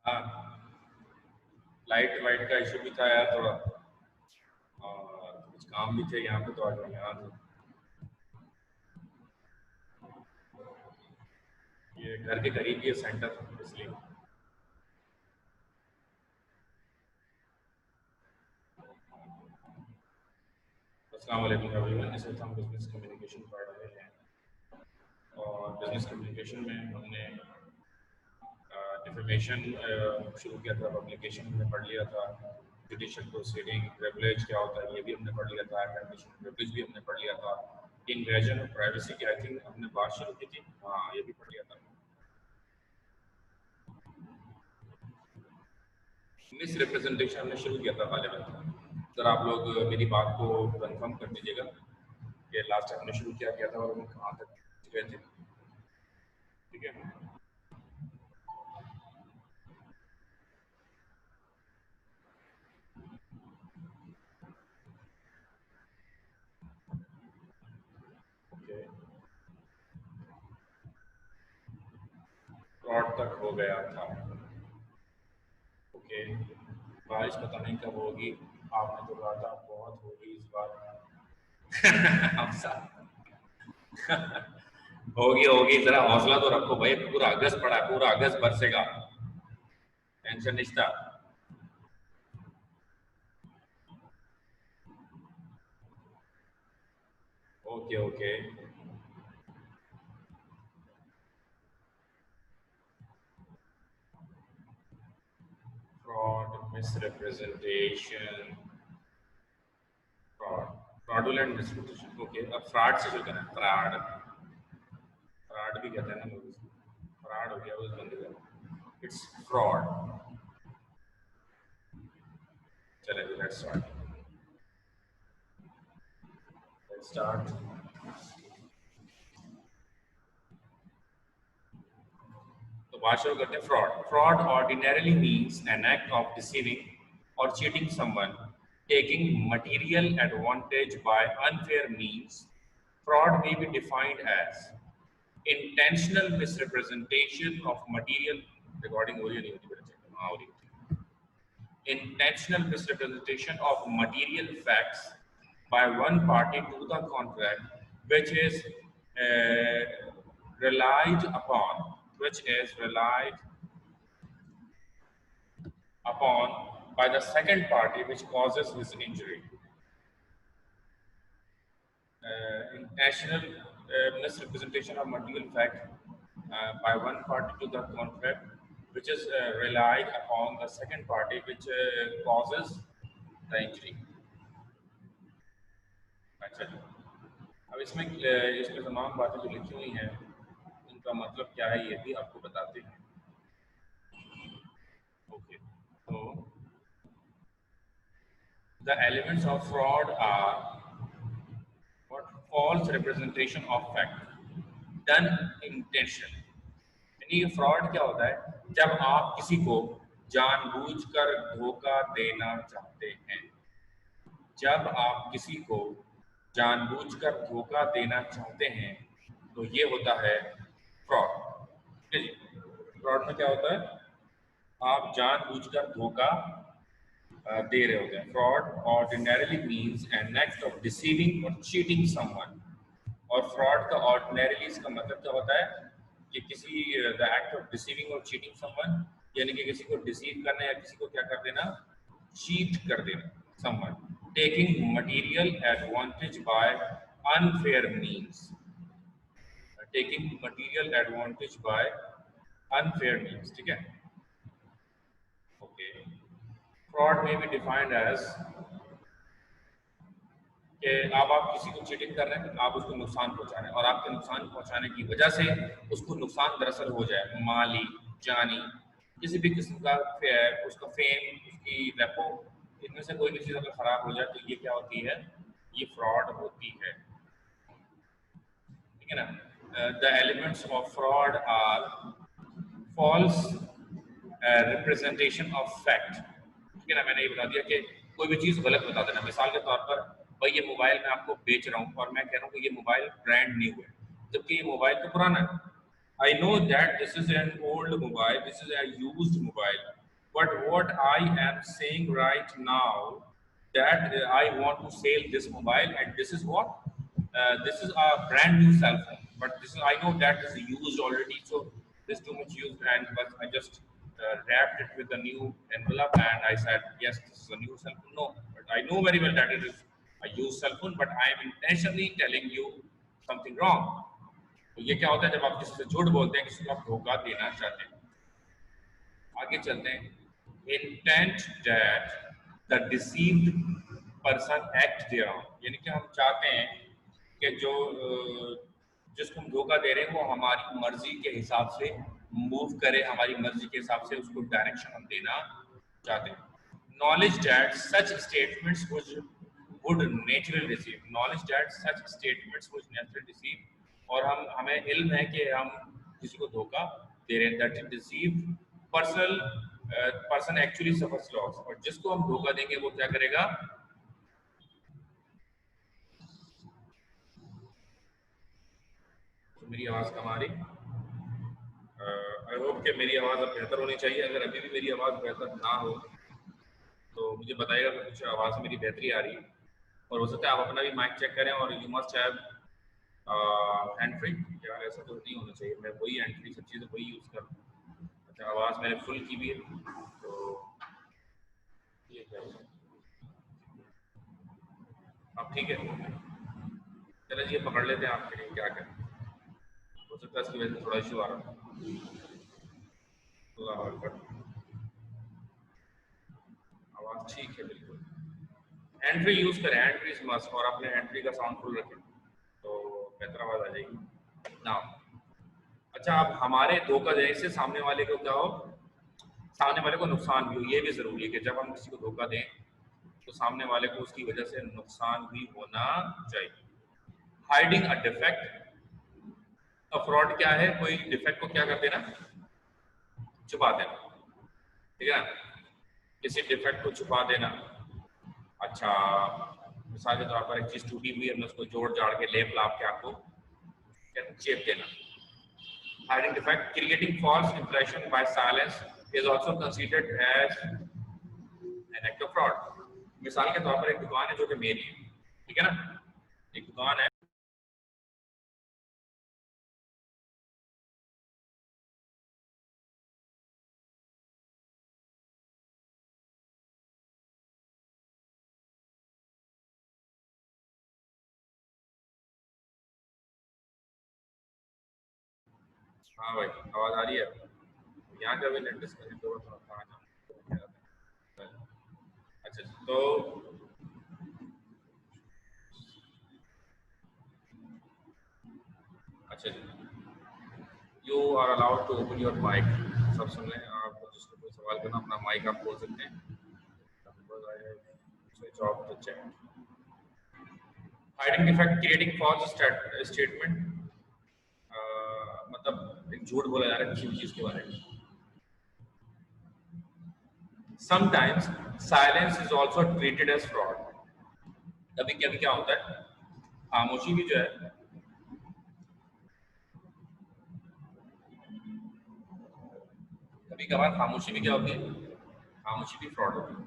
हाँ, light white का issue भी था यार थोड़ा, और कुछ काम भी थे यहाँ पे, तो आज मैं यहाँ था। ये घर के करीब ही है सेंटर, इसलिए। अस्सलाम वालेकुम एवरीवन, इस वक्त हम बिजनेस कम्युनिकेशन पढ़ रहे हैं, और बिजनेस कम्युनिकेशन में हमने डिफेमेशन शुरू किया था, पब्लिकेशन हमने पढ़ लिया था, जुडिशियल प्रोसीडिंग, प्रिविलेज क्या होता है ये भी हमने पढ़ लिया था, कंडीशन प्रिविलेज भी हमने पढ़ लिया था, इन्वेजन ऑफ प्राइवेसी की आई थिंक हमने बात शुरू की थी, हाँ ये भी पढ़ लिया था। मिस रिप्रेजेंटेशन हमने शुरू किया था गालिबन। सर आप लोग मेरी बात को कंफर्म कर दीजिएगा कि लास्ट टाइम हमने शुरू किया था और हम कहाँ तक गए थे, ठीक है। ओके, फ्रॉड तक हो गया था। ओके, बारिश पता नहीं कब होगी, आपने तो कहा था बहुत होगी इस बार। अब होगी होगी, जरा हौसला तो रखो भाई, पूरा अगस्त पड़ा है, पूरा अगस्त बरसेगा, टेंशन नहीं था। Okay okay, fraud, misrepresentation, fraud, fraudulent misrepresentation. Okay, अब फ्रॉड से शुरू करना है, फ्रॉड, फ्रॉड भी कहते हैं ना लोग इसको, फ्रॉड हो गया उस बंदे का, इट्स फ्रॉड। चलिए लेट्स स्टार्ट, लेट्स स्टार्ट। तो बात शुरू करते हैं, fraud. Fraud ordinarily means an act of deceiving और cheating someone, taking material advantage by unfair means. Fraud may be defined as intentional misrepresentation of material regarding intentional misrepresentation of material facts by one party to the contract, which is relied upon, by the second party, which causes his injury. Intentional misrepresentation of material fact by one party to the contract, which is relied upon the second party, which causes the injury. अच्छा जी, अब इसमें तमाम बातें जो लिखी हुई हैं उनका मतलब क्या है ये भी आपको बताते हैं। ओके, तो the elements of fraud are what? False representation of fact done intentionally। यानी ये फ्रॉड क्या होता है, जब आप किसी को जानबूझकर धोखा देना चाहते हैं, जब आप किसी को जानबूझकर धोखा देना चाहते हैं तो ये होता है फ्रॉड। ठीक है जी, फ्रॉड में क्या होता है, आप जानबूझकर धोखा दे रहे होते हैं। Fraud ordinarily means an act of deceiving और चीटिंग समवन, और फ्रॉड का ऑर्डिनरली इसका मतलब क्या होता है कि किसी द एक्ट ऑफ डिसीविंग और चीटिंग समवन, यानी कि किसी को डिसीव करना या किसी को क्या कर देना, चीट कर देना। Someone taking material advantage by unfair means, taking material advantage by unfair means, ठीक है। ओके, फ्रॉड में भी डिफाइंड एज कि अब आप किसी को चीटिंग कर रहे हैं, आप उसको नुकसान पहुंचा रहे हैं, और आपके नुकसान पहुंचाने की वजह से उसको नुकसान दरअसल हो जाए, माली, जानी, किसी भी किस्म का, उसका फेम, उसकी रेपो, इनमें से कोई भी चीज़ अगर खराब हो जाए तो ये क्या होती है, ये फ्रॉड होती है। ठीक है ना। The elements of fraud are false representation of fact. ठीक है ना, मैंने ये बता दिया कि कोई भी चीज़ गलत बता देना। मिसाल के तौर पर भाई ये मोबाइल मैं आपको बेच रहा हूँ और मैं कह रहा हूँ कि ये मोबाइल ब्रांड न्यू है, जबकि ये मोबाइल तो पुराना है। I know that this is an old mobile, this is a used mobile, what I am saying right now, that I want to sell this mobile, and this is what this is a brand new cell phone, but this is, I know that is used already, so this too much used, and but I just wrapped it with a new envelope, and I said yes, this is a new cell phone. No, but I know very well that it is a used cell phone, but I am intentionally telling you something wrong. तो ये क्या होता है जब आप किसी से झूठ बोलते हैं, किसी को आप धोखा देना चाहते हैं। आगे चलते हैं। Intent that the deceived person act there, यानी कि हम चाहते हैं कि जो जिसको हम धोखा दे रहे हैं वो हमारी मर्जी के हिसाब से मूव करे, हमारी मर्जी के हिसाब से उसको डायरेक्शन हम देना चाहते हैं। Knowledge that such statements would naturally receive, knowledge that such statements would naturally receive, और हमें इल्म है कि हम किसी को धोखा दे रहे हैं। That deceive person actually suffers loss, और जिसको हम धोखा देंगे वो क्या करेगा? तो मेरी आवाज कम आ रही? आई होप कि मेरी आवाज अब बेहतर होनी चाहिए। अगर अभी भी मेरी आवाज बेहतर ना हो तो मुझे बताइएगा कि कुछ आवाज मेरी बेहतरी आ रही है, और हो सकता है आप अपना भी माइक चेक करें। और you must have hand free, यार ऐसा तो नहीं होना चाहिए, मैं वही हैंड फ्री सब चीज़ें वही यूज़ करूँ। अच्छा, आवाज़ मैंने फुल की भी है, तो ये क्या है? अब ठीक है, चलो जी पकड़ लेते हैं आपके लिए, क्या करें। हो सकता है इसकी वजह से थोड़ा इशू आ रहा है। अल्लाह अकबर, आवाज़ ठीक है बिल्कुल। हैंड फ्री यूज़ करें, हैंड फ्री इज मस्ट, और अपने हैंड फ्री का साउंड फुल रखें तो बेहतर आवाज़ आ जाएगी ना। अच्छा, अब हमारे धोखा देने से सामने वाले को क्या हो? सामने वाले को नुकसान भी हो। ये भी ज़रूरी है कि जब हम किसी को धोखा दें तो सामने वाले को उसकी वजह से नुकसान भी होना चाहिए। Hiding a defect, a fraud क्या है? कोई डिफेक्ट को क्या कर देना? छुपा देना, ठीक है ना? किसी डिफेक्ट को छुपा देना। अच्छा, मिसाल के तौर पर एक चीज़ टूटी हुई है, हमने उसको जोड़ जाड़ के लेप लाप के आपको चेप देना। Hiding defect, creating false impression by silence is also considered as an act of fraud. मिसाल के तौर पर एक दुकान है जो कि मेरी है, ठीक है ना? एक दुकान है, हाँ भाई आवाज आ रही है? यहाँ का भी नेट डिस्कनेक्ट हुआ था, कहाँ जाऊँ? अच्छा, तो अच्छा, you are allowed to open your mic. सब सुन लें, आप जिसको कोई सवाल करना अपना माइक आप खोल सकते हैं। Switch off the chat. Hiding defect, creating false statement, मतलब एक झूठ बोला जा रहा है किसी भी चीज के बारे में। Sometimes silence is also treated as fraud. कभी कभी क्या होता है, खामोशी भी जो है, कभी कभार खामोशी भी क्या होती है? खामोशी भी फ्रॉड होती है।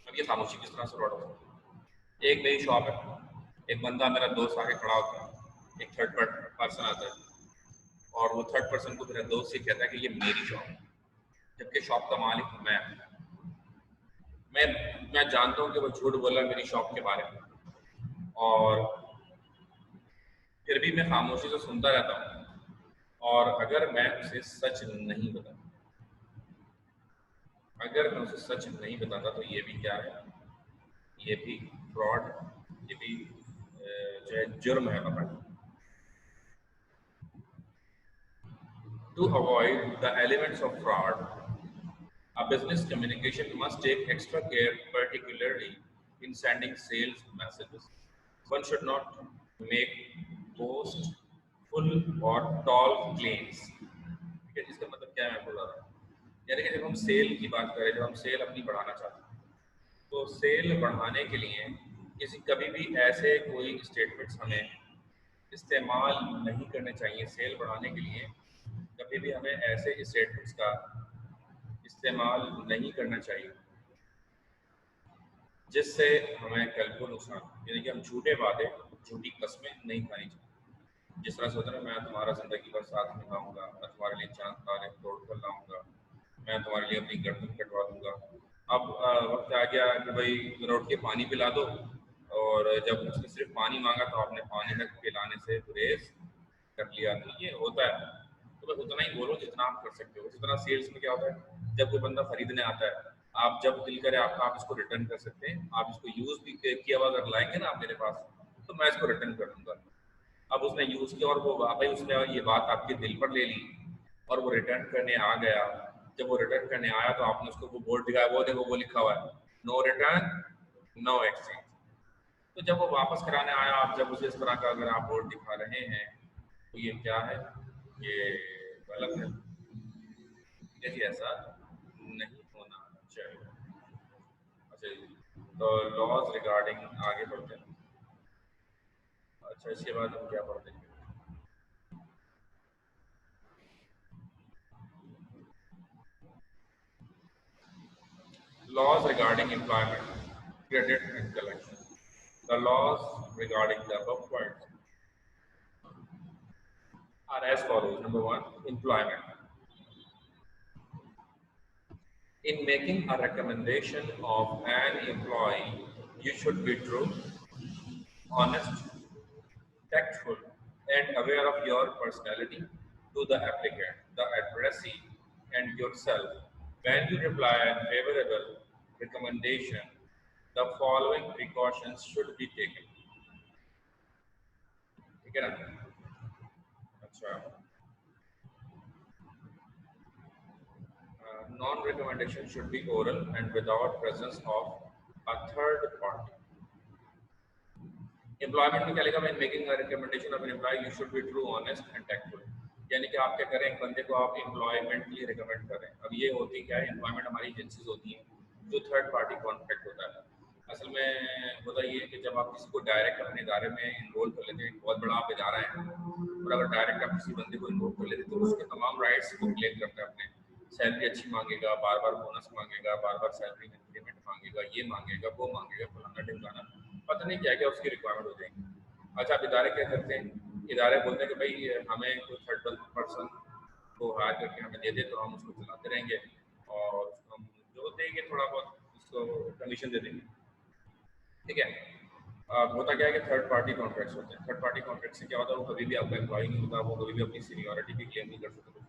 अब ये खामोशी किस तरह से फ्रॉड होती है? एक मेरी शॉप है, एक बंदा मेरा दोस्त आके खड़ा होता है, एक थर्ड पर्सन आता है और वो थर्ड पर्सन को मेरा दोस्त से कहता है कि ये मेरी शॉप है, जबकि शॉप का मालिक मैं जानता हूँ कि वो झूठ बोला मेरी शॉप के बारे में, और फिर भी मैं खामोशी से सुनता रहता हूँ। और अगर मैं उसे सच नहीं बताता तो ये भी क्या है? ये भी फ्रॉड, ये भी जो है जुर्म है पकड़। To avoid the elements of fraud, a business communication must take extra care, particularly in sending sales messages. One should not make boastful or tall claims. ठीक है, इसका मतलब क्या है मैं बोल रहा हूँ, यानी कि जब हम सेल की बात करें, जब हम सेल अपनी बढ़ाना चाहते हैं, तो सेल बढ़ाने के लिए कभी भी ऐसे कोई स्टेटमेंट्स हमें इस्तेमाल नहीं करने चाहिए। सेल बढ़ाने के लिए कभी भी हमें ऐसे स्टेटमेंट्स का इस्तेमाल नहीं करना चाहिए जिससे हमें कल को नुकसान, यानी कि हम झूठे वादे, झूठी कस्में नहीं खानी चाहिए। जिस तरह से होता है ना, मैं तुम्हारा जिंदगी भर साथ निभाऊंगा, मैं तुम्हारे लिए चांद तारे तोड़ कर लाऊंगा, मैं तुम्हारे लिए अपनी गर्दन कटवा दूंगा। अब वक्त आ गया कि भाई रोट के पानी पिला दो, और जब उसने सिर्फ पानी मांगा तो आपने पानी तक पिलाने से गुरेज कर लिया। तो ये होता है, तो बस उतना ही बोलो जितना आप कर सकते हो। जिस तरह सेल्स में क्या होता है, जब कोई बंदा खरीदने आता है, आप जब दिल करे आपका, आप इसको रिटर्न कर सकते हैं। आप इसको यूज भी किया हुआ अगर लाएंगे ना आप मेरे पास, तो मैं इसको रिटर्न कर दूंगा। अब उसने यूज किया और वो भाई उसने ये बात आपके दिल पर ले ली और वो रिटर्न करने आ गया। जब वो रिटर्न करने आया तो आपने उसको वो बोर्ड दिखाया, वो देखो वो लिखा हुआ है नो रिटर्न नो एक्सचेंज। तो जब वो वापस कराने आया, आप जब उसे इस तरह का अगर आप बोर्ड दिखा रहे हैं, तो ये क्या है, ये गलत है। यदि ऐसा नहीं होना चाहिए। अच्छा जी, तो लॉज रिगार्डिंग आगे बढ़ते हैं। अच्छा, इसके बाद हम क्या पढ़ते हैं? Laws regarding employment, credit and collection. The laws regarding the above points are as follows. Number one, employment. In making a recommendation of an employee, you should be true, honest, tactful, and aware of your personality to the applicant, the addressee, and yourself. When you reply a favorable recommendation, the following precautions should be taken. ठीक है ना? अच्छा, non-recommendation should be oral and without presence of a third party. Employment में क्या लिखा है? Making a recommendation of an employ you should be true, honest and tactful. यानी कि आप क्या करें, एक बंदे को आप एम्प्लॉयमेंट के लिए रिकमेंड करें। अब ये होती क्या है, एम्प्लॉयमेंट हमारी एजेंसीज होती हैं जो थर्ड पार्टी कॉन्ट्रैक्ट होता है। असल में होता ये है कि जब आप किसी को डायरेक्ट अपने इदारे में इन्वॉल्व कर लेते हैं, बहुत बड़ा आप इदारा है, और अगर डायरेक्ट आप किसी बंदे को इन्वॉल्व कर लेते हैं तो उसके तमाम राइट्स को क्लेम करता है अपने। सैलरी अच्छी मांगेगा, बार बार बोनस मांगेगा, बार बार सैलरी इंक्रीमेंट मांगेगा, ये मांगेगा वो मांगेगा, फलाना ढिमकाना, पता नहीं क्या क्या उसकी रिक्वायरमेंट हो जाएगी। अच्छा, अब इदारे क्या करते हैं, इदारे बोलते हैं कि भाई हमें कोई थर्ड पर्सन को हायर करके हमें दे दे तो हम उसको चलाते रहेंगे और उसको हम जो देंगे थोड़ा बहुत उसको कमीशन दे देंगे। ठीक है। होता क्या है कि थर्ड पार्टी कॉन्ट्रैक्ट्स होते हैं। थर्ड पार्टी कॉन्ट्रैक्ट से क्या होता है, वो कभी भी आपका एम्प्लॉय नहीं होता, वो कभी भी अपनी सीनियरिटी भी क्लेम नहीं कर सकता।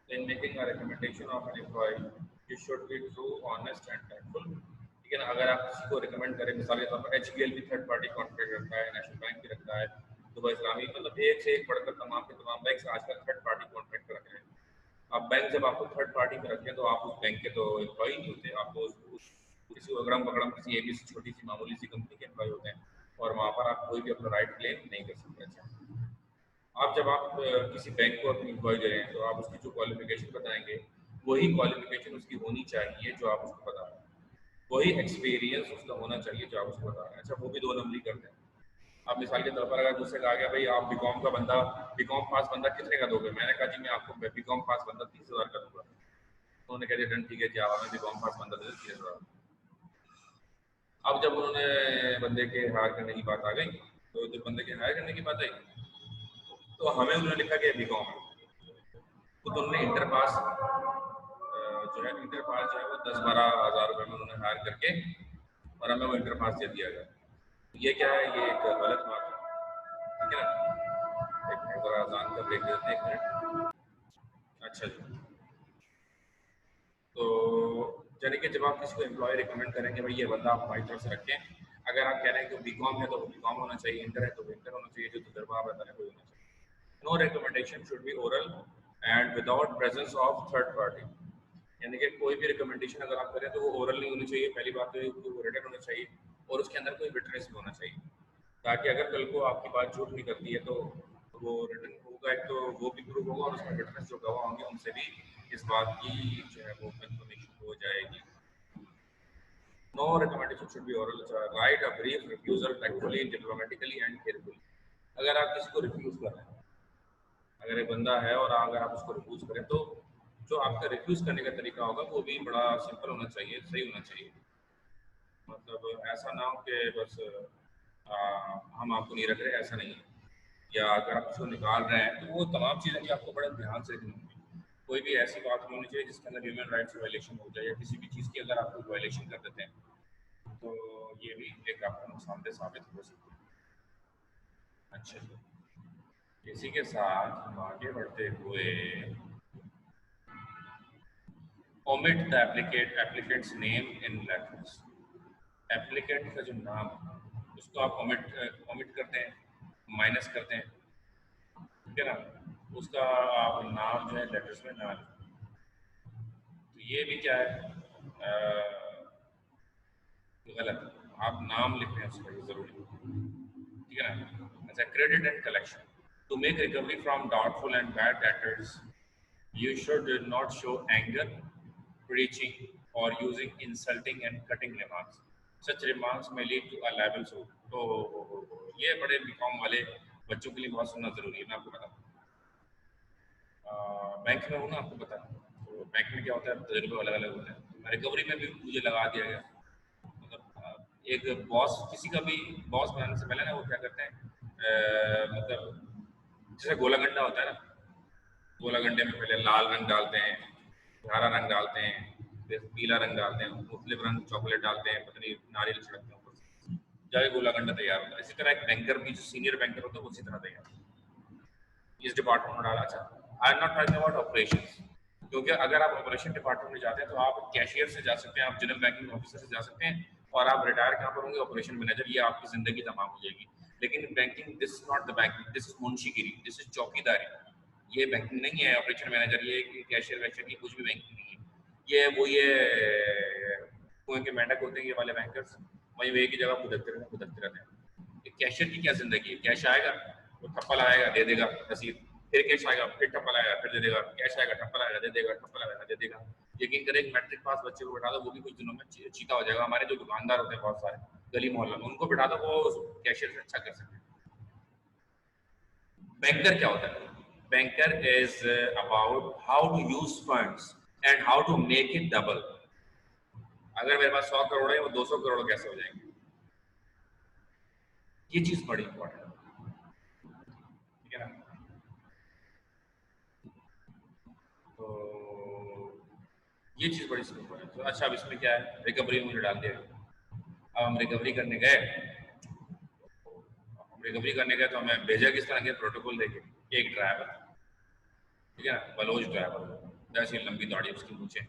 In making a recommendation of an employee, you should be true, honest and tactful. ठीक है ना? अगर आप किसी को रिकमेंड करें, मिसाल के तौर पर HBL भी थर्ड पार्टी कॉन्ट्रैक्ट रखता है, नेशनल बैंक भी रखता है, दुबई इस्लामी, मतलब एक से एक बढ़कर तमाम के तमाम बैंक आजकल थर्ड पार्टी कॉन्ट्रैक्ट रख रहे हैं। अब बैंक जब आपको थर्ड पार्टी में रखें तो आप उस बैंक के तो एम्प्लॉय नहीं होते, आप तो किसी अगड़म बगड़म किसी ABC छोटी सी मामूली सी कंपनी के एम्प्लॉय होते हैं, और वहाँ पर आप कोई भी अपना राइट क्लेम नहीं कर सकते। अच्छा, आप जब आप किसी बैंक को अपनी एम्प्लॉय दे रहे हैं तो आप उसकी जो क्वालिफिकेशन बताएंगे वही क्वालिफिकेशन उसकी होनी चाहिए जो आप उसको बता रहे हैं, वही एक्सपीरियंस उसका होना चाहिए जो आप उसको बता रहे हैं। अच्छा, वो भी दो नंबरी करते हैं। आप मिसाल के तौर पर अगर दूसरे कहा गया भाई आप बीकॉम का बंदा, बीकॉम पास बंदा कितने का दोगे? मैंने कहा जी मैं आपको बीकॉम पास बंदा 30,000 का दूंगा। उन्होंने कह दिया डन ठीक है जी, आप हमें बीकॉम पास बंदा दे दो 30,000। अब जब उन्होंने बंदे के हायर करने की बात आ गई, तो जब बंदे के हायर करने की बात आई तो हमें उन्होंने लिखा कि बीकॉम है, तो उन्होंने इंटर पास जो है, इंटर पास जो है वो 10-12 हज़ार रुपये में उन्होंने हायर करके और हमें वो इंटर पास दे दिया गया। ये क्या है, ये एक गलत बात है। ठीक है ना? एक मिनट ज़रा अजान का ब्रेक देते हैं, एक मिनट। अच्छा जी, तो यानी कि जब आप किसी को एम्प्लॉय रिकमेंड करेंगे भाई ये बंदा आप हमारी तरफ से रखें, अगर आप कह रहे हैं कि बीकॉम है तो बीकॉम होना चाहिए, इंटर है तो इंटर होना चाहिए, जो तजुर्बा आप बता रहे हैं वो होना चाहिए। No recommendation should be oral and without presence of third party. यानी कि कोई भी रिकमेंडेशन अगर आप करें तो वो ओरल नहीं होनी चाहिए, पहली बात तो वो रिटन होना चाहिए, और उसके अंदर कोई विटनेस भी होना चाहिए, ताकि अगर कल को आपकी बात झूठ निकलती है तो वो रिटन होगा, एक तो वो भी प्रूव होगा और उसमें विटनेस जो गवाह होंगे उनसे भी इस बात की जो है वो कंफर्मेशन हो जाएगी। No recommendation should be oral, write a brief refusal tactfully, diplomatically and carefully। अगर आप किसी को रिफ्यूज कर रहे हैं, अगर एक बंदा है और अगर आप उसको रिफ्यूज करें तो जो आपका रिफ्यूज करने का तरीका होगा वो भी बड़ा सिंपल होना चाहिए, सही होना चाहिए। मतलब ऐसा ना हो कि बस हम आपको नहीं रख रहे, ऐसा नहीं है। या अगर आप उसको निकाल रहे हैं तो वो तमाम चीज़ें भी आपको बड़े ध्यान से रखनी होंगी। कोई भी ऐसी बात नहीं होनी चाहिए जिसके अंदर ह्यूमन राइट्स वायलेशन हो जाए, या किसी भी चीज़ की अगर आप कोई वायलेशन कर देते हैं तो ये भी एक आपको नुकसानदेह साबित हो सकता है। अच्छा, इसी के साथ हम आगे बढ़ते हुए omit the applicant's name in letters। Applicant का जो नाम उसको आप ओमिट करते हैं, माइनस करते हैं, ठीक है ना। उसका आप नाम जो है लेटर्स में ना लिखें। तो ये भी क्या है, गलत। आप नाम लिख रहे हैं उसका, ये जरूरी, ठीक है ना। अच्छा, credit and collection. To make recovery from doubtful and bad debtors you should not show anger, preaching, or using insulting and cutting remarks. Such remarks may lead to a liable suit। तो ये बड़े BCom वाले बच्चों के लिए बहुत सुनना जरूरी है, मैं आपको बताऊँ। बैंक में हूँ ना, आपको पता है। तो बैंक में क्या होता है, तजुर्बे अलग अलग होते हैं। रिकवरी में भी मुझे लगा दिया गया, मतलब एक बॉस, किसी का भी बॉस बनाने से पहले ना वो क्या करते हैं, मतलब जैसे गोला गंडा होता है ना, गोला गंडे में पहले लाल रंग डालते हैं, हरा रंग डालते हैं, फिर पीला रंग डालते हैं, मुख्तलिफ रंग चॉकलेट डालते हैं, पता नहीं नारियल छिड़कते हैं ऊपर से, जाके गोला गंडा तैयार होता है। इसी तरह एक बैंकर भी, जो सीनियर बैंकर होता है, उसी तरह तैयार होता है। इस डिपार्टमेंट में डाला। अच्छा, I am not talking about operations, क्योंकि अगर आप ऑपरेशन डिपार्टमेंट में जाते हैं तो आप कैशियर से जा सकते हैं, आप जनरल बैंकिंग ऑफिसर से जा सकते हैं, और आप रिटायर कहाँ पर होंगे, ऑपरेशन मैनेजर। ये आपकी जिंदगी तमाम हो जाएगी। लेकिन banking, this is not the banking, this is मुंशीगिरी, दिस इज चौकीदारी। ये बैंकिंग नहीं है, ऑपरेशन मैनेजर, ये कैशियर वैशियर की कुछ भी बैंकिंग नहीं है। ये कुएं के मेंढक होते हैं ये वाले बैंकर्स, वही वे की जगह खुदकते रहते हैं। कैशियर की क्या जिंदगी है, कैश आएगा वो ठप्पा लगाएगा, दे देगा रसीद, फिर कैश आएगा, फिर ठप्पा लगाएगा, फिर दे देगा, कैश आएगा, ठप्पा लगाएगा, दे देगा, ठप्पा लगाएगा, दे देगा। यकीन करें, एक मैट्रिक पास बच्चे को बैठा दो, वो भी कुछ दिनों में चीता हो जाएगा। हमारे जो दुकानदार होते हैं बहुत सारे गली मोहल्ला में, उनको बैठा दो, वो कैशियर से अच्छा कर सकते हैं। बैंकर क्या होता है? Banker is about how to use funds and how to make it double. अगर मेरे पास 100 करोड़ है, वो 200 करोड़ कैसे हो जाएंगे, ये चीज बड़ी इंपॉर्टेंट है, ठीक है ना। तो ये चीज बड़ी इंपॉर्टेंट है। तो अच्छा, अब इसमें क्या है, रिकवरी में मुझे डाल दिया। अब हम रिकवरी करने गए, तो हमें भेजा किस तरह के, प्रोटोकॉल देके, एक ड्राइवर, ठीक है ना, बलोच ड्राइवर, ऐसी लंबी दाढ़ी उसकी पूछे।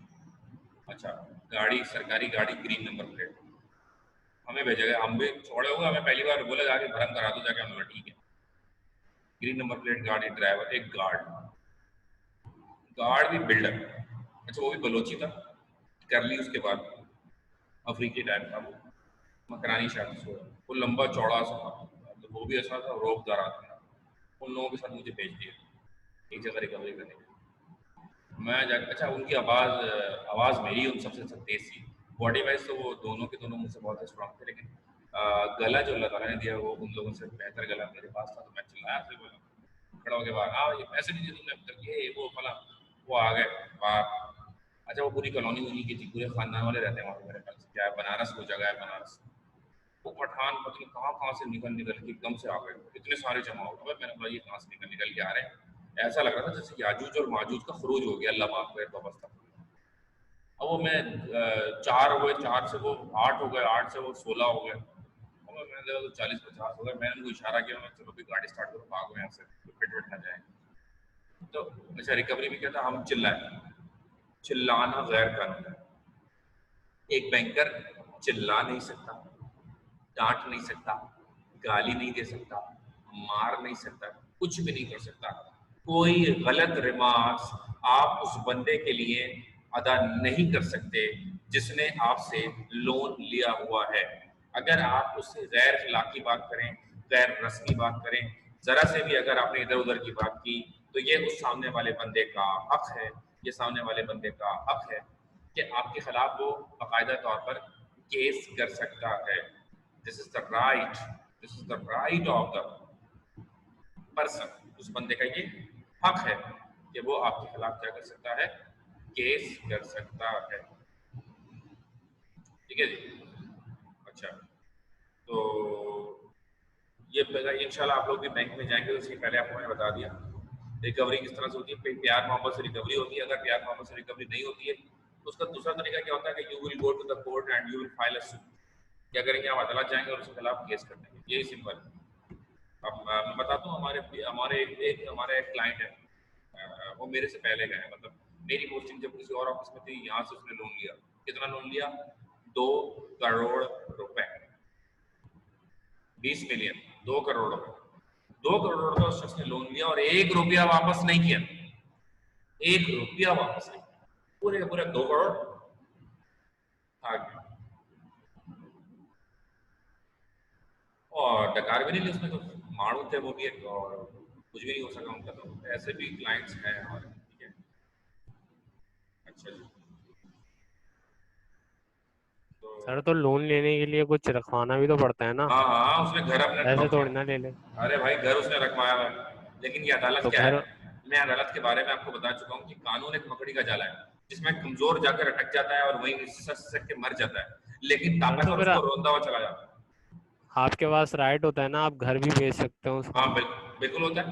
अच्छा, गाड़ी, सरकारी गाड़ी, ग्रीन नंबर प्लेट, हमें भेजा गया। हम भी छोड़े हुए, हमें पहली बार बोला जाके भरम करा दो, जाके हमने ठीक है, ग्रीन नंबर प्लेट गाड़ी, ड्राइवर, एक गार्ड भी बिल्डर। अच्छा, वो भी बलोची था, कर ली उसके बाद, अफ्रीकी टाइप था वो, मकरानी शायद से, वो लंबा चौड़ा सा था, तो वो भी ऐसा था, रोबदार आदमी था। उन लोगों के साथ मुझे भेज दिया एक जगह रिकवरी करने के लिए। मैं जाकर, अच्छा, उनकी आवाज़ मेरी उन सबसे तेज थी। बॉडी वाइज तो वो दोनों के दोनों मुझसे बहुत स्ट्रॉन्ग थे, लेकिन गला जो अल्लाह ताला ने दिया वो उन लोगों से बेहतर गला मेरे पास था। तो मैं चिल्लाया, फिर बोला, खड़ा होकर बाहर, हाँ ये पैसे नहीं दिए तुमने अब तक, ये वो फला। वो आ गए बाहर। अच्छा, वो पूरी कॉलोनी उन्हीं की थी, पूरे खानदान वाले रहते हैं वहाँ पे मेरे ख्याल से, क्या है, बनारस वो जगह है, बनारस। वो पठान पता नहीं कहाँ कहाँ से निकल निकल के एकदम से आ गए, इतने सारे जमा हो गए। मैंने बोला ये कहाँ से निकल निकल के आ रहे हैं। ऐसा लग रहा था जैसे याजूज और माजूज का खरूज हो गया, अल्लाह माफ करे तो अवस्था। अब वो मैं 4 हो गए, 4 से वो 8 हो गए, 8 से वो 16 हो गए, और मैंने देखा तो 40-50 हो गए। मैंने उनको इशारा किया, मैं चलो भी गाड़ी स्टार्ट करो, भागो यहाँ से, पिट पिट ना जाए। तो अच्छा, रिकवरी में क्या था, हम चिल्लाए, चिल्लाना गैर कानूनी है। एक बैंकर चिल्ला नहीं सकता, डांट नहीं सकता, गाली नहीं दे सकता, मार नहीं सकता, कुछ भी नहीं कर सकता। कोई गलत रिमार्क्स आप उस बंदे के लिए अदा नहीं कर सकते जिसने आपसे लोन लिया हुआ है। अगर आप उससे गैर अखलाकी बात करें, गैर रस्मी बात करें, जरा से भी अगर आपने इधर उधर की बात की, तो ये उस सामने वाले बंदे का हक है, ये सामने वाले बंदे का हक है कि आपके खिलाफ वो बाकायदा तौर पर केस कर सकता है। This is the right, this is the right of the person. उस बंदे का ये हक है कि वो आपके खिलाफ क्या कर सकता है, केस कर सकता है। ठीक है जी। अच्छा, तो ये इंशाल्लाह आप लोग भी बैंक में जाएंगे तो उसके पहले आपको मैंने बता दिया रिकवरी किस तरह से होती है। प्यार मोहब्बत से रिकवरी होती है। अगर प्यार मोहब्बत से रिकवरी नहीं होती है तो उसका दूसरा तरीका क्या होता है कि you will go to the court and you will file a suit. क्या करेंगे, आप अदालत जाएंगे और उसके खिलाफ केस कर देंगे। यही सिंपल है। अब मैं बताता हूँ, हमारे हमारा एक क्लाइंट है, वो मेरे से पहले गए, मतलब मेरी पोस्टिंग जब किसी और ऑफिस में थी, यहाँ से उसने लोन लिया। कितना लोन लिया? 2 करोड़ रुपए, 20 मिलियन, 2 करोड़ रुपए। 2 करोड़ रुपए उस शख्स ने लोन लिया और 1 रुपया वापस नहीं किया। 1 रुपया वापस नहीं, पूरे पूरे 2 करोड़ आ गए। और डकार भी नहीं ली उसने, तो मारू थे वो भी एक, और कुछ भी नहीं हो सका उनका। तो ऐसे भी क्लाइंट्स हैं हमारे। ठीक है, अच्छा जी। तो सर तो लोन लेने के लिए कुछ रखवाना भी तो पड़ता है ना, हाँ हाँ, उसने घर अपने ऐसे थोड़ी ना ले डॉक्यूमेंट, ले। अरे भाई घर उसने रखवाया हुआ है। लेकिन ये अदालत तो क्या है, घर, मैं अदालत के बारे में आपको बता चुका हूँ कि कानून एक मकड़ी का जाला है जिसमें कमजोर जाकर अटक जाता है और वहीं सक के मर जाता है, लेकिन सर तो ताकतवर फिर उसको रोंदा हुआ चला जाता है। आपके पास राइट होता है ना, आप घर भी बेच सकते हो उसका। हाँ बिल्कुल होता है।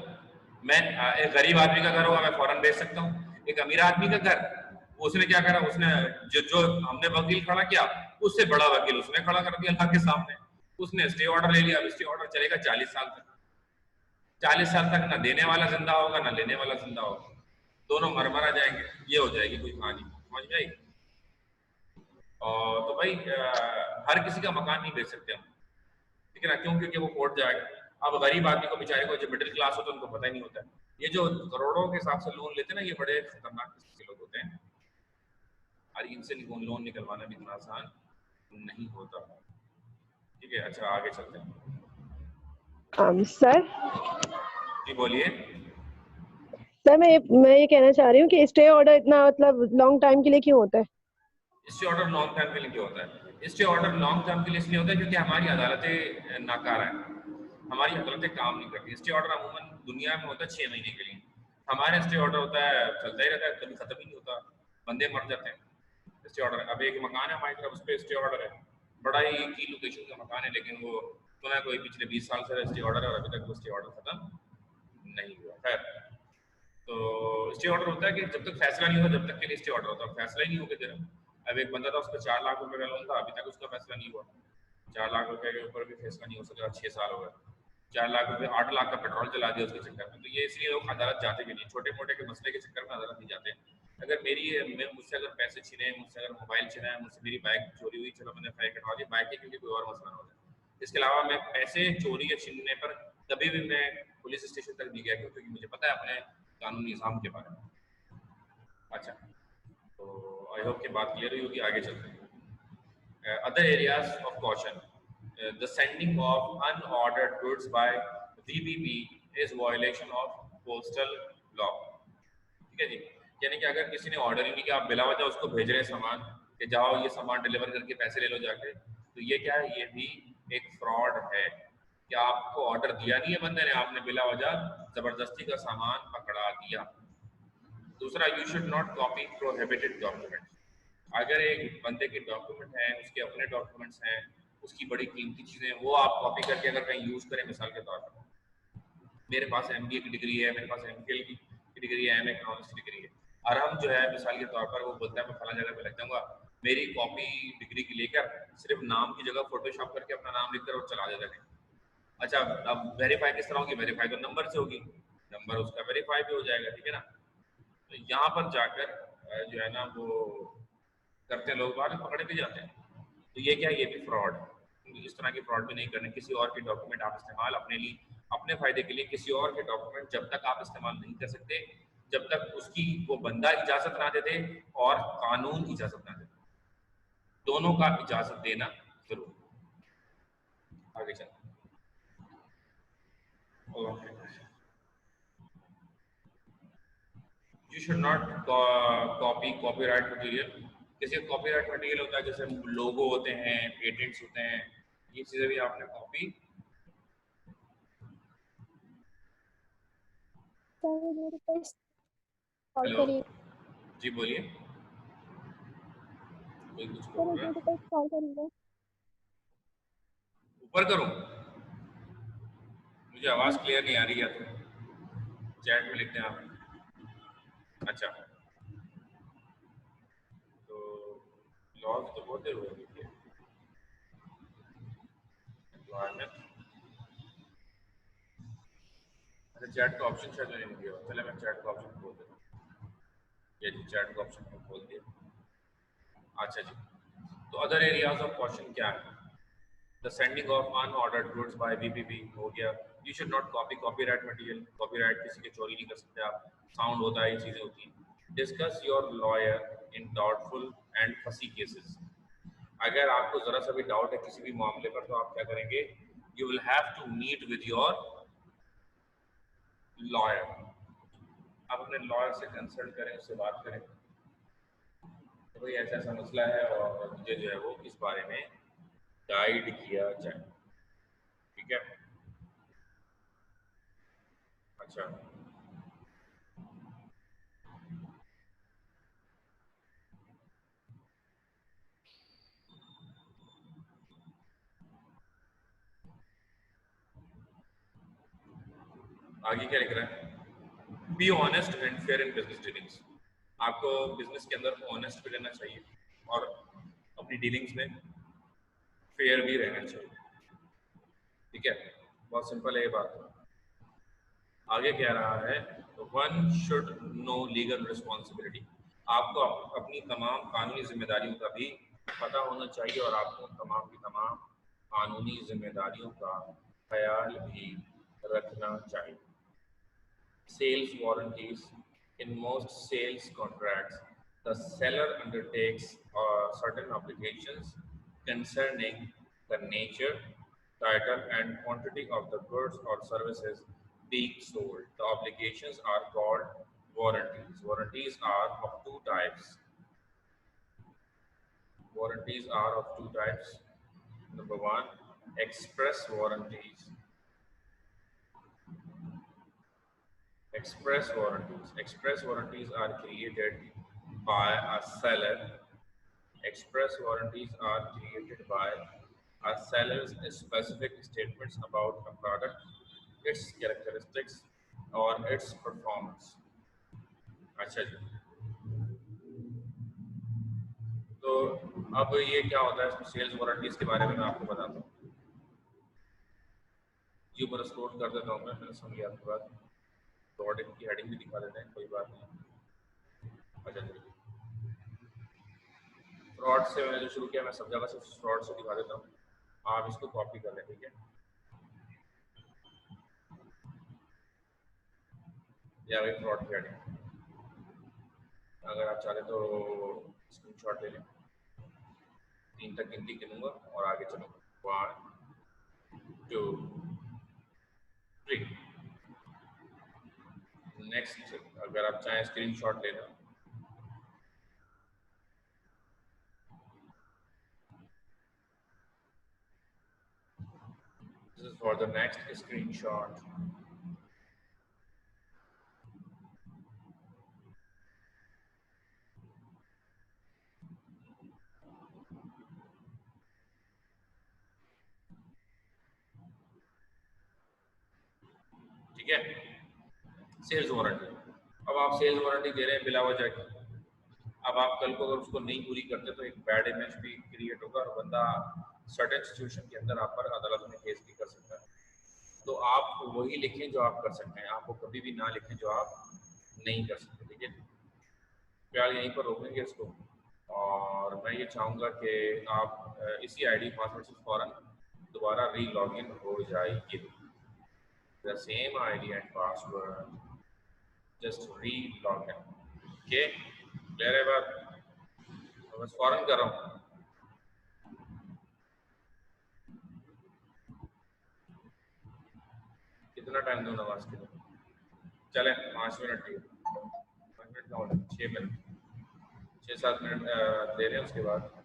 मैं एक गरीब आदमी का घर होगा, मैं फौरन बेच सकता हूँ। एक अमीर आदमी का घर, उसने क्या करा, उसने जो हमने वकील खड़ा किया, उससे बड़ा वकील उसने खड़ा कर दिया अल्लाह के सामने। उसने स्टे ऑर्डर ले लिया। अब स्टे ऑर्डर चलेगा 40 साल तक। 40 साल तक ना देने वाला जिंदा होगा ना लेने वाला जिंदा होगा, दोनों मर मरा जाएंगे। ये हो जाएगी कोई कहानी, समझ में आई? और तो भाई हर किसी का मकान नहीं बेच सकते हम, ठीक है ना, क्यों? क्योंकि वो कोर्ट जाएगा। अब गरीब आदमी को बेचारे को, जो मिडिल क्लास होता है, उनको पता ही नहीं होता है। ये जो करोड़ों के हिसाब से लोन लेते हैं ना, ये बड़े खतरनाक किस्म के लोग होते हैं। और इनसे लोन निकलवाना भी इतना आसान नहीं होता। ठीक है, अच्छा आगे चलते हैं। सर जी बोलिए। सर मैं ये कहना चाह रही हूँ कि स्टे ऑर्डर इतना मतलब लॉन्ग टाइम के लिए क्यों होता है? स्टे ऑर्डर लॉन्ग टर्म के लिए क्यों होता है? स्टे ऑर्डर लॉन्ग टर्म के लिए इसलिए होता है क्योंकि हमारी अदालतें नाकारा है, हमारी अदालतें काम नहीं करती। स्टे ऑर्डर अमूमन दुनिया में होता है 6 महीने के लिए। हमारे स्टे ऑर्डर होता है, चलता ही रहता है, कभी खत्म ही नहीं होता, बंदे मर जाते हैं। स्टे ऑर्डर, अब एक मकान है हमारी तरफ, उस पर स्टे ऑर्डर है, बड़ा ही की लोकेशन का मकान है, लेकिन वो सुना कोई पिछले 20 साल से स्टे ऑर्डर है और अभी तक वो स्टे ऑर्डर खत्म नहीं हुआ। खैर, तो स्टे ऑर्डर होता है कि जब तक फैसला नहीं होगा, जब तक के लिए स्टे ऑर्डर होता है। फैसला ही नहीं होगा तेरा। अब एक बंदा था, उसका 4 लाख रुपए का लोन था, अभी तक उसका फैसला नहीं हुआ। 4 लाख रुपए के ऊपर भी फैसला नहीं हो सका, 6 साल हो गए। 4 लाख रुपए, 8 लाख का पेट्रोल चला दिया उसके चक्कर में। तो ये इसलिए लोग अदालत जाते भी नहीं, छोटे मोटे के मसले के चक्कर में अदालत नहीं जाते। अगर मुझसे अगर पैसे छिने, मुझसे अगर मोबाइल छिना है, मुझसे मेरी बाइक चोरी हुई, चलो मैंने फाइल कटवा दी, बाइक है क्योंकि कोई और मसला ना हो जाए। इसके अलावा मैं पैसे चोरी या छीनने पर कभी भी मैं पुलिस स्टेशन तक नहीं गया, क्योंकि मुझे पता है अपने कानूनी निज़ाम के बारे में। अच्छा, तो आई होप कि बात क्लियर हुई होगी। आगे चलते हैं। Other areas of caution, the sending of unordered goods by VBP is violation of postal law। ठीक है जी, यानी कि अगर किसी ने ऑर्डर ही नहीं किया, आप बिला वजह उसको भेज रहे हैं सामान कि जाओ ये सामान डिलीवर करके पैसे ले लो जाके, तो ये क्या है? ये भी एक फ्रॉड है कि आपको ऑर्डर दिया नहीं है बंदे ने, आपने बिला वजह जबरदस्ती का सामान पकड़ा दिया। दूसरा, you should not copy prohibited document. अगर एक बंदे के डॉक्यूमेंट हैं, उसके अपने डॉक्यूमेंट्स हैं, उसकी बड़ी कीमती चीज़ें, वो आप कॉपी करके अगर कहीं यूज़ करें, मिसाल के तौर पर मेरे पास MBA की डिग्री है, मेरे पास MPhil की डिग्री है, MA इकोनॉमिक्स की डिग्री है, और हम जो है मिसाल के तौर पर वो बोलता है मैं फला जगह पे लग जाऊंगा, मेरी कॉपी डिग्री की लेकर सिर्फ नाम की जगह फोटोशॉप करके अपना नाम लिखकर और चला देता है। अच्छा, अब वेरीफाई किस तरह होगी? वेरीफाई तो नंबर से होगी, नंबर उसका वेरीफाई भी हो जाएगा, ठीक है ना। तो यहाँ पर जाकर जो है ना वो करते लोग बाद में पकड़े भी जाते हैं। तो ये क्या है? ये भी फ्रॉड है। इस तरह की फ्रॉड भी नहीं करने। किसी और के डॉक्यूमेंट आप इस्तेमाल अपने लिए, अपने फायदे के लिए किसी और के डॉक्यूमेंट जब तक आप इस्तेमाल नहीं कर सकते, जब तक उसकी वो बंदा इजाजत ना दे दे और कानून इजाजत ना दे, दोनों का इजाजत देना जरूर। आगे चलते you should not copy copyright material. किसी कॉपीराइट मटेरियल होता है, जैसे लोगो होते हैं, पेटेंट्स होते हैं, ये चीजें भी आपने कॉपी। सर मेरे पास कॉल हेलो, करिए। जी बोलिए। कोई कुछ सर बोल रहा उसमें है, तो टेक्स्ट कॉल करूँगा। ऊपर करो, मुझे आवाज क्लियर नहीं आ रही है तो चैट में लिखते हैं आप। अच्छा, तो लॉग तो बहुत देर हो गई है। एनवायरनमेंट, अच्छा चैट का ऑप्शन शायद मैंने नहीं दिया, चले मैं चैट का ऑप्शन खोल देता हूँ। ये जी चैट का ऑप्शन मैंने खोल दिया। अच्छा जी, तो अदर एरियाज ऑफ क्वेश्चन क्या है? The sending of unordered goods by BPP हो गया। You should not copy copyright material, copyright किसी के चोरी नहीं कर सकते आप, साउंड होता है, ये चीजें होती हैं। Discuss your lawyer in doubtful and फसी केसेस। अगर आपको जरा सा भी डाउट है किसी भी मामले पर तो आप क्या करेंगे? You will have to meet with your lawyer. आप अपने लॉयर से कंसल्ट करें, उससे बात करें, तो भाई ऐसा ऐसा मसला है और मुझे जो है वो इस बारे में गाइड किया जाए। ठीक है, अच्छा आगे क्या लिख रहा है? Be honest and fair in business dealings. आपको बिजनेस के अंदर ऑनेस्ट भी रहना चाहिए और अपनी डीलिंग्स में फेयर भी रहना चाहिए। ठीक है, बहुत सिंपल है ये बात। आगे कह रहा है one should know legal responsibility. आपको अपनी तमाम कानूनी जिम्मेदारियों का भी पता होना चाहिए और आपको तमाम की तमाम कानूनी जिम्मेदारियों का ख्याल भी रखना चाहिए। Sales warranties. In most sales contracts, the seller undertakes certain obligations concerning the nature, title, and quantity of the goods or services being sold. The obligations are called warranties. Warranties are of two types. Warranties are of two types. Number one, express warranties. Express warranties. Express warranties are created by a seller. Express warranties are created by a seller's specific statements about a product, its characteristics, or its performance. अच्छा जी, तो अब ये क्या होता है sales warranties के बारे में मैं आपको बताता हूँ। जी ऊपर स्क्रॉल कर देता हूँ मैं, मैंने समझ लिया आपकी बात। प्रोडक्ट की हेडिंग भी दिखा देते हैं, कोई बात नहीं। अच्छा जी, फ्रॉड से मैंने जो शुरू किया, मैं सब जगह से फ्रॉड से दिखा देता हूँ, आप इसको कॉपी कर लें। ठीक है, या भाई फ्रॉड की हेडिंग, अगर आप चाहें तो स्क्रीनशॉट ले लें। 3 तक गिनती गिनूंगा और आगे चलूंगा। 1 2 3। नेक्स्ट, अगर आप चाहें स्क्रीनशॉट लेना, this is for the next screenshot. ठीक है, सेल्स वारंटी। अब आप सेल्स वारंटी दे रहे हैं बिला वजह की। अब आप कल को अगर उसको नहीं पूरी करते तो एक बैड इमेज भी क्रिएट होगा और बंदा सर्टेन सिचुएशन के अंदर आप पर अदालत में केस भी कर सकता है। तो आप वही लिखें जो आप कर सकते हैं, आप वो कभी भी ना लिखें जो आप नहीं कर सकते। ठीक है, फिलहाल यहीं पर रोकेंगे इसको और मैं ये चाहूँगा कि आप इसी आईडी पासवर्ड से फ़ौरन दोबारा री लॉगिन हो जाएगी। The same ID and password, just री लॉगिन। ओके, क्लियर है बात? तो बस फ़ौरन कर रहा हूँ। कितना टाइम दूँ नमाज के लिए? चलें 5 मिनट दिए, 5 मिनट का हो, 6 मिनट, 6-7 मिनट दे रहे हैं, उसके बाद